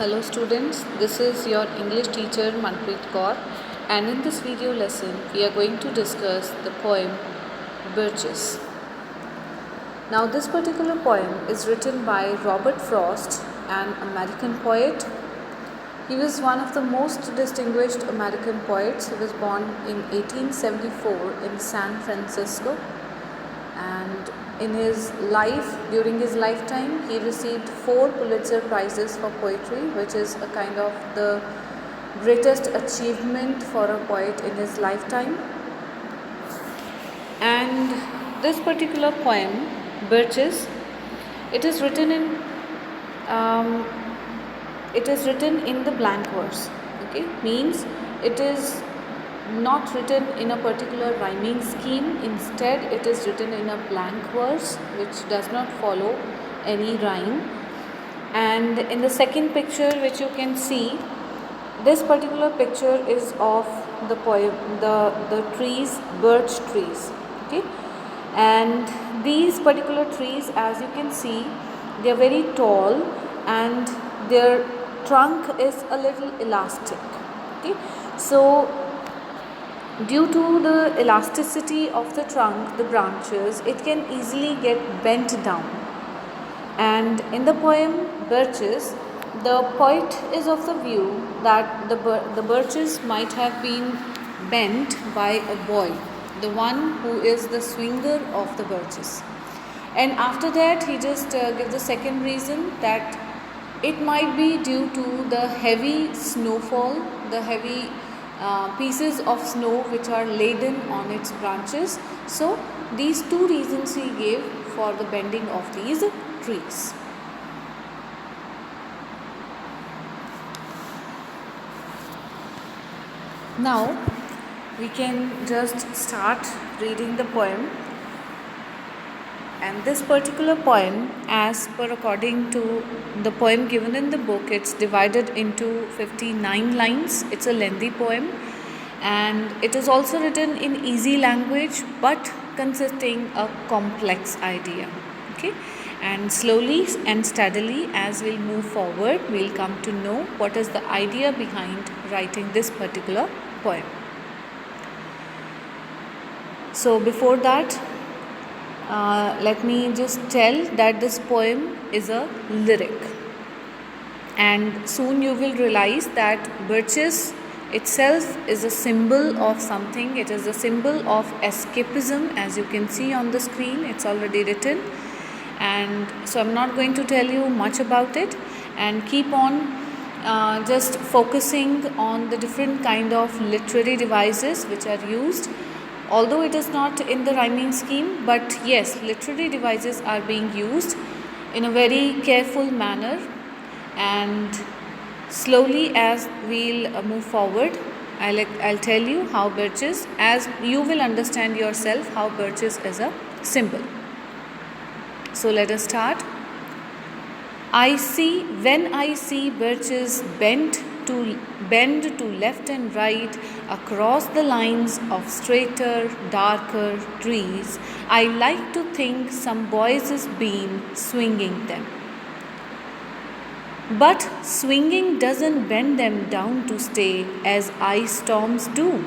Hello students, this is your English teacher Manpreet Kaur, and in this video lesson we are going to discuss the poem Birches. Now this particular poem is written by Robert Frost, an American poet. He was one of the most distinguished American poets. He was born in 1874 in San Francisco, and during his lifetime, he received 4 Pulitzer Prizes for poetry, which is a kind of the greatest achievement for a poet in his lifetime. And this particular poem, Birches, it is written in the blank verse. Okay, means it is not written in a particular rhyming scheme. Instead, it is written in a blank verse which does not follow any rhyme. And in the second picture which you can see, this particular picture is of the poem, the trees, birch trees. Okay, and these particular trees, as you can see, they are very tall and their trunk is a little elastic. Okay, so due to the elasticity of the trunk, the branches, it can easily get bent down. And in the poem Birches, the poet is of the view that the birches might have been bent by a boy, the one who is the swinger of the birches. And after that, he just gives the second reason that it might be due to the heavy snowfall, the heavy pieces of snow which are laden on its branches. So these 2 reasons he gave for the bending of these trees. Now we can just start reading the poem. And this particular poem, as per according to the poem given in the book, it's divided into 59 lines. It's a lengthy poem, and it is also written in easy language but consisting a complex idea. Okay, and slowly and steadily as we'll move forward, we'll come to know what is the idea behind writing this particular poem. So before that, let me just tell that this poem is a lyric, and soon you will realize that birches itself is a symbol of something. It is a symbol of escapism, as you can see on the screen. It's already written, and so I'm not going to tell you much about it, and keep on just focusing on the different kind of literary devices which are used. Although it is not in the rhyming scheme, but yes, literary devices are being used in a very careful manner. And slowly as we'll move forward, I'll tell you how birches, as you will understand yourself how birches is a symbol. So let us start. When I see birches bend to left and right across the lines of straighter, darker trees, I like to think some boys has been swinging them. But swinging doesn't bend them down to stay as ice storms do.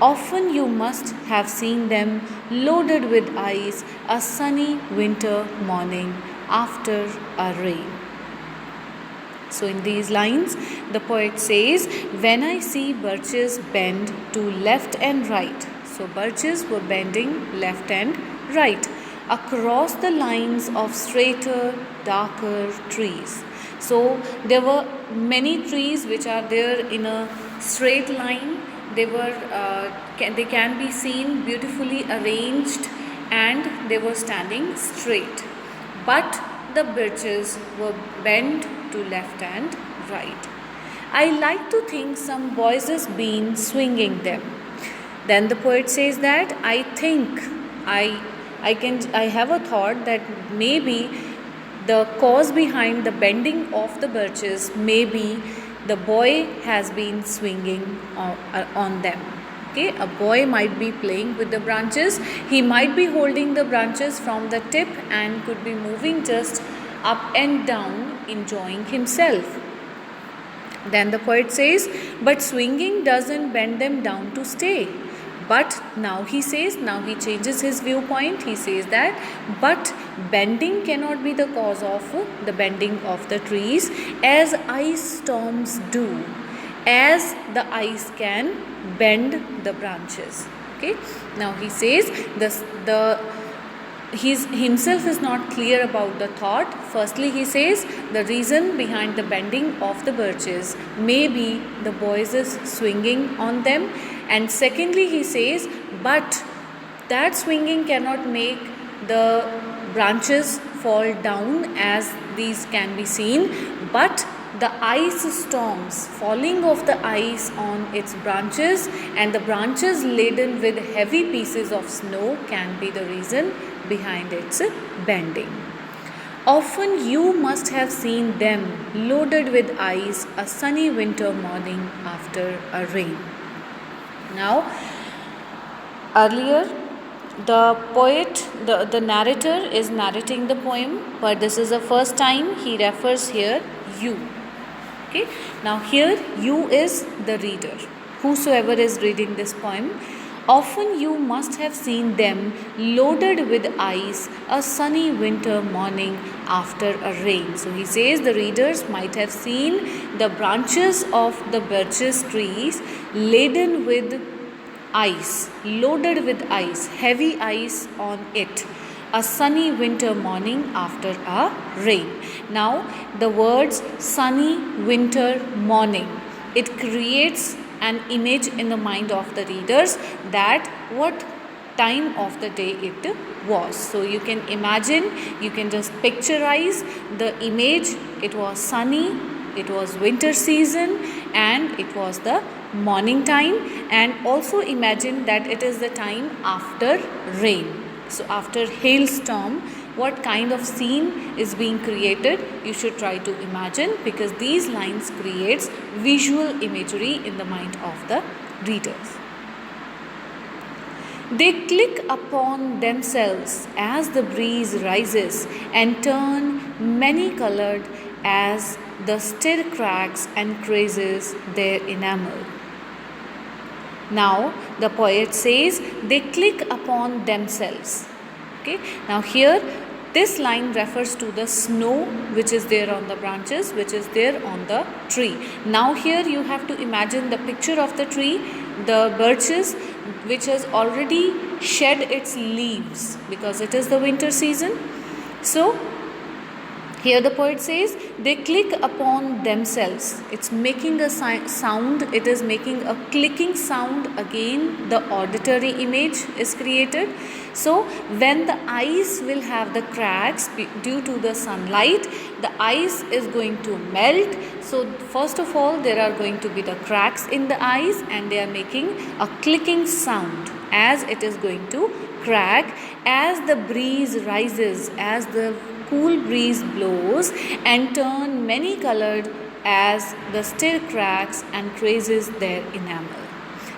Often you must have seen them loaded with ice a sunny winter morning after a rain. So in these lines, the poet says, when I see birches bend to left and right. So birches were bending left and right across the lines of straighter, darker trees. So there were many trees which are there in a straight line. They can be seen beautifully arranged, and they were standing straight. But the birches were bent to left and right. I like to think some boys has been swinging them. Then the poet says that I think I have a thought that maybe the cause behind the bending of the birches, maybe the boy has been swinging on them. Okay, a boy might be playing with the branches. He might be holding the branches from the tip and could be moving just up and down, enjoying himself. Then the poet says, but swinging doesn't bend them down to stay. But now he says, now he changes his viewpoint. He says that, but bending cannot be the cause of the bending of the trees as ice storms do, as the ice can bend the branches. Okay. Now he says the he himself is not clear about the thought. Firstly, he says the reason behind the bending of the birches may be the boys is swinging on them, and secondly, he says, but that swinging cannot make the branches fall down as these can be seen, but the ice storms, falling of the ice on its branches and the branches laden with heavy pieces of snow can be the reason behind its bending. Often you must have seen them loaded with ice a sunny winter morning after a rain. Now, earlier the poet, the narrator is narrating the poem, but this is the first time he refers here you. Okay, now here you is the reader, whosoever is reading this poem. Often you must have seen them loaded with ice a sunny winter morning after a rain. So he says the readers might have seen the branches of the birches trees laden with ice, loaded with ice, heavy ice on it, a sunny winter morning after a rain. Now the words sunny winter morning, it creates an image in the mind of the readers that what time of the day it was. So you can imagine, you can just picturize the image. It was sunny, it was winter season, and it was the morning time, and also imagine that it is the time after rain. So after hailstorm, what kind of scene is being created, you should try to imagine, because these lines creates visual imagery in the mind of the readers. They click upon themselves as the breeze rises and turn many-colored as the stir cracks and crazes their enamel. Now the poet says they click upon themselves. Okay. Now here this line refers to the snow which is there on the branches, which is there on the tree. Now here you have to imagine the picture of the tree, the birches which has already shed its leaves because it is the winter season. So here the poet says they click upon themselves. It's making a sound, it is making a clicking sound. Again the auditory image is created. So when the ice will have the cracks due to the sunlight, the ice is going to melt. So first of all there are going to be the cracks in the ice and they are making a clicking sound as it is going to crack as the breeze rises, as the cool breeze blows and turn many colored as the stir cracks and crazes their enamel.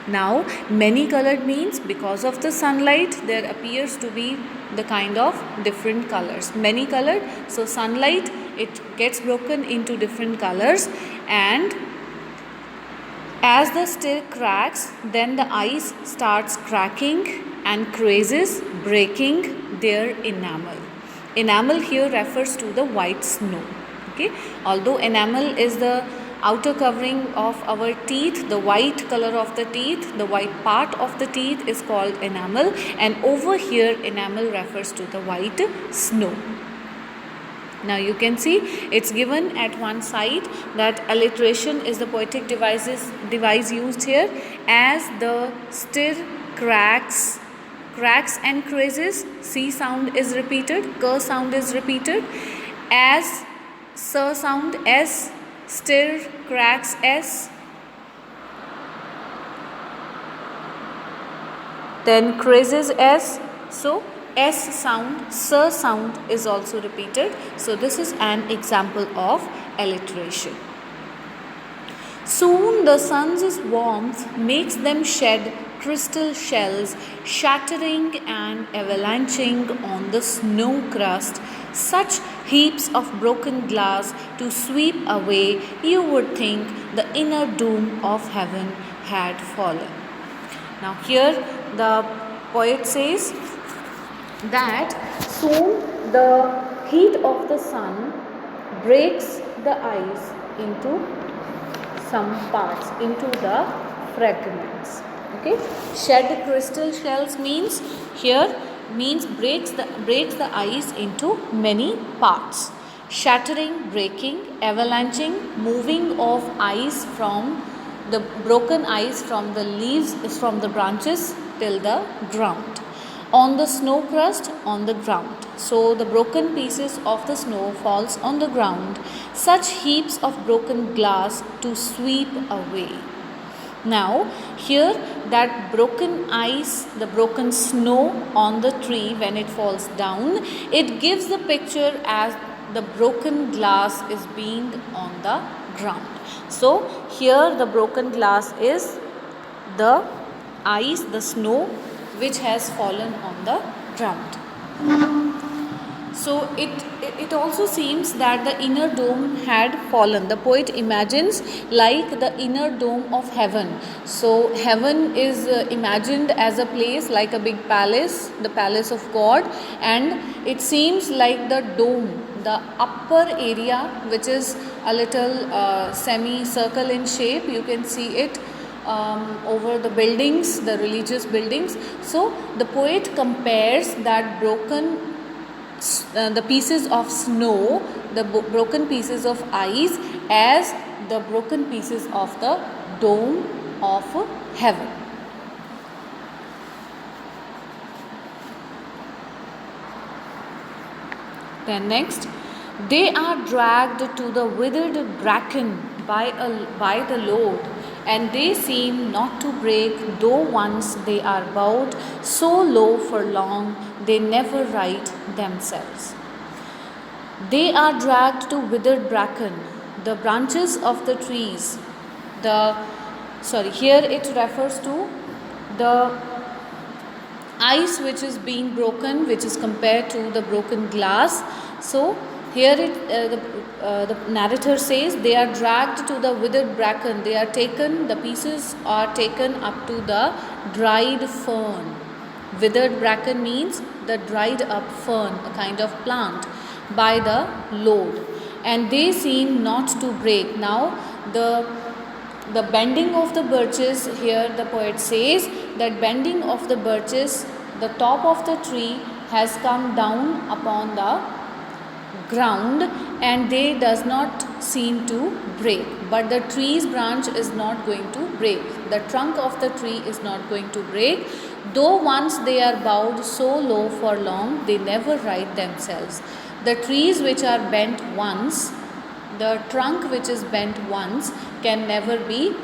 Now many colored means because of the sunlight there appears to be the kind of different colors. Many colored, so sunlight it gets broken into different colors, and as the stir cracks then the ice starts cracking and crazes breaking their enamel. Enamel here refers to the white snow. Okay, although enamel is the outer covering of our teeth, the white color of the teeth, the white part of the teeth is called enamel, and over here enamel refers to the white snow. Now you can see it's given at one side that alliteration is the poetic device used here, as the stir cracks and crazes, C sound is repeated, K sound is repeated, as S sound S, stir cracks S, then crazes S. So S sound, S sound is also repeated. So this is an example of alliteration. Soon the sun's warmth makes them shed crystal shells, shattering and avalanching on the snow crust. Such heaps of broken glass to sweep away, you would think the inner doom of heaven had fallen. Now, here the poet says that soon the heat of the sun breaks the ice into some parts, into the fragments. Okay, shed crystal shells means here means breaks the ice into many parts. Shattering, breaking, avalanching, moving of ice from the broken ice from the leaves, from the branches till the ground. On the snow crust, on the ground. So the broken pieces of the snow falls on the ground, such heaps of broken glass to sweep away. Now, here that broken ice, the broken snow on the tree when it falls down, it gives the picture as the broken glass is being on the ground. So, here the broken glass is the ice, the snow which has fallen on the ground. So it also seems that the inner dome had fallen. The poet imagines like the inner dome of heaven. So heaven is imagined as a place like a big palace, the palace of God, and it seems like the dome, the upper area, which is a little semi-circle in shape. You can see it over the buildings, the religious buildings. So the poet compares that broken the pieces of snow, the broken pieces of ice as the broken pieces of the dome of heaven. Then next, they are dragged to the withered bracken by the load, and they seem not to break, though once they are bowed so low for long, they never right themselves. They are dragged to withered bracken, the branches of the trees. Here it refers to the ice which is being broken, which is compared to the broken glass. So here the narrator says they are dragged to the withered bracken. They are taken, the pieces are taken up to the dried fern. Withered bracken means the dried up fern, a kind of plant, by the load, and they seem not to break. Now the bending of the birches, here the poet says that bending of the birches, the top of the tree has come down upon the ground and they does not seem to break, but the tree's branch is not going to break, the trunk of the tree is not going to break, though once they are bowed so low for long, they never right themselves. The trees which are bent once, the trunk which is bent once, can never be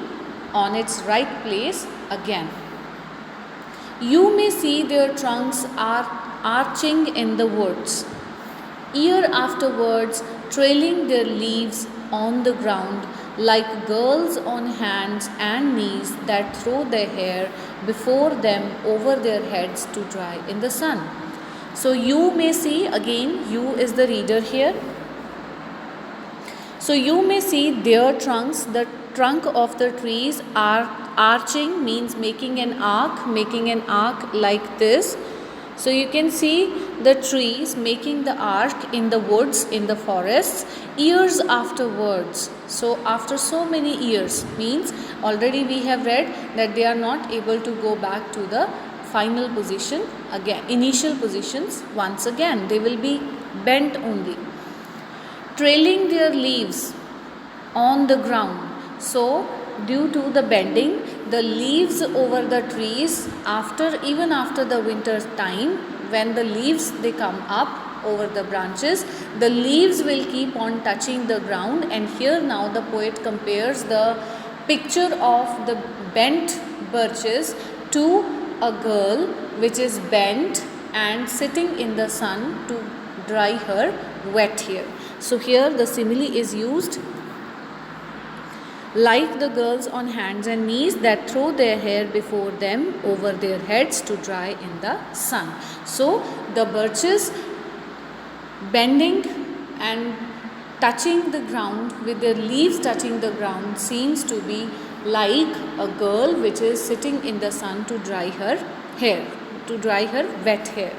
on its right place again. You may see their trunks are arching in the woods, year afterwards trailing their leaves on the ground, like girls on hands and knees that throw their hair before them over their heads to dry in the sun. So you may see, again you is the reader here. So you may see their trunks, the trunk of the trees are arching, means making an arc like this. So you can see the trees making the arc in the woods, in the forests, years afterwards. So after so many years, means already we have read that they are not able to go back to the final position again, initial positions once again. They will be bent only. Trailing their leaves on the ground. So due to the bending, the leaves over the trees, even after the winter time, when the leaves they come up over the branches, the leaves will keep on touching the ground. And here now the poet compares the picture of the bent birches to a girl which is bent and sitting in the sun to dry her wet hair. So here the simile is used, like the girls on hands and knees that throw their hair before them over their heads to dry in the sun. So the birches bending and touching the ground, with their leaves touching the ground, seems to be like a girl which is sitting in the sun to dry her hair, to dry her wet hair.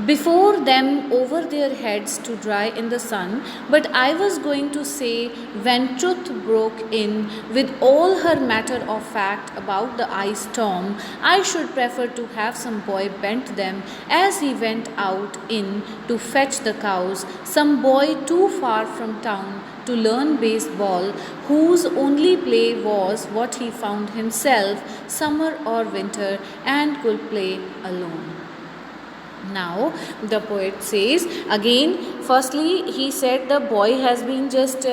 Before them over their heads to dry in the sun. But I was going to say, when truth broke in with all her matter of fact about the ice storm, I should prefer to have some boy bent them as he went out in to fetch the cows, some boy too far from town to learn baseball, whose only play was what he found himself, summer or winter, and could play alone. Now the poet says again, firstly he said the boy has been just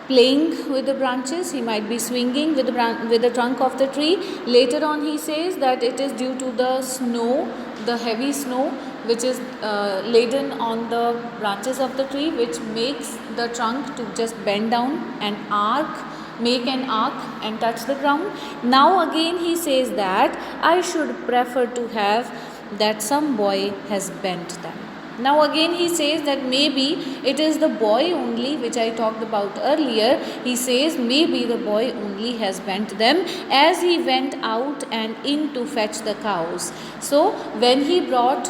playing with the branches, he might be swinging with the trunk of the tree. Later on he says that it is due to the snow, the heavy snow which is laden on the branches of the tree, which makes the trunk to just bend down and make an arc and touch the ground. Now again he says that I should prefer to have that some boy has bent them. Now again he says that maybe it is the boy only, which I talked about earlier. He says maybe the boy only has bent them as he went out and in to fetch the cows. So when he brought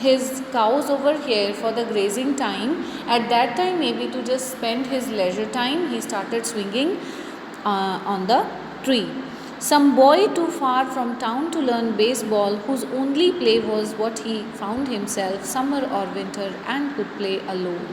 his cows over here for the grazing time, at that time maybe to just spend his leisure time, he started swinging on the tree. Some boy too far from town to learn baseball, whose only play was what he found himself, summer or winter, and could play alone.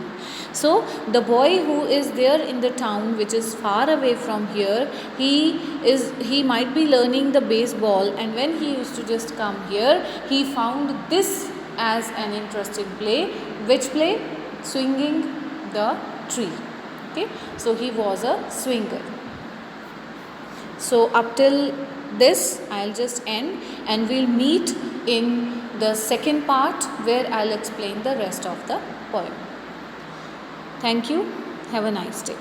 So the boy who is there in the town which is far away from here, he might be learning the baseball, and when he used to just come here, he found this as an interesting play. Which play? Swinging the tree. Okay, so he was a swinger. So up till this I'll just end, and we'll meet in the second part where I'll explain the rest of the poem. Thank you. Have a nice day.